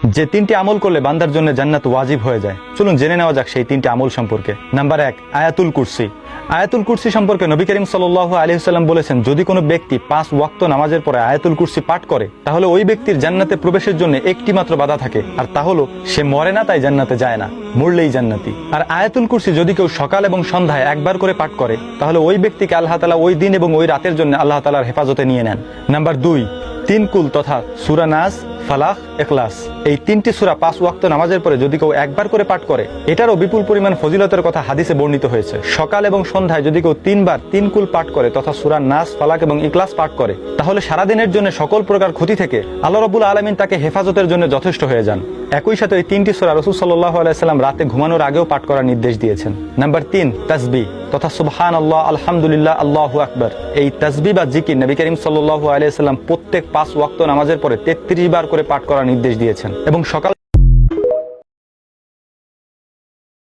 যে তিনটি আমল করলে বান্দার জন্য জান্নাত ওয়াজিব হয়ে যায়। চলুন জেনে নেওয়া যাক সেই তিনটি আমল সম্পর্কে। নাম্বার 1, আয়াতুল কুরসি। আয়াতুল কুরসি সম্পর্কে নবী করিম সাল্লাল্লাহু আলাইহি ওয়াসাল্লাম বলেছেন, যদি কোনো ব্যক্তি 5 ওয়াক্ত নামাজের পরে আয়াতুল কুরসি পাঠ করে তাহলে ওই ব্যক্তির জান্নাতে প্রবেশের জন্য একটি মাত্র বাধা থাকে, আর তা হলো সে মরে না তাই জান্নাতে যায় না, মরলেই জান্নাতি। আর আয়াতুল কুরসি যদি কেউ সকাল এবং সন্ধ্যায় একবার করে পাঠ করে তাহলে ওই ব্যক্তিকে আল্লাহ তাআলা ওই দিন এবং ওই রাতের জন্য আল্লাহ তাআলার হেফাজতে নিয়ে নেন। নাম্বার 2, 3 কুল তথা সূরা নাস, ফালাক, ইখলাস। এই তিনটি সূরা 5 ওয়াক্ত নামাজের পরে যদি কেউ একবার করে পাঠ করে এটারও বিপুল পরিমাণ ফজিলতের কথা হাদিসে বর্ণিত হয়েছে। সকাল এবং সন্ধ্যায় যদি কেউ 3 বার 3 কুল পাঠ করে তথা সূরা নাস, ফালাক এবং ইখলাস পাঠ করে তাহলে সারাদিনের জন্য সকল প্রকার ক্ষতি থেকে আল্লাহ রাব্বুল আলামিন তাকে হেফাজতের জন্য যথেষ্ট হয়ে যান। একই সাথে এই তিনটি সূরা রাসূল সাল্লাল্লাহু আলাইহি ওয়াসাল্লাম রাতে ঘুমানোর আগেও পাঠ করার নির্দেশ দিয়েছেন। নাম্বার 3, তাসবিহ তথা সুবহানাল্লাহ, আলহামদুলিল্লাহ, আল্লাহু আকবার। এই তাসবিহ বা জিকির নবী করিম সাল্লাল্লাহু আলাইহি ওয়াসাল্লাম প্রত্যেক 5 ওয়াক্ত নামাজের পরে 33 বার করে পাঠ করার নির্দেশ দিয়েছেন এবং সকাল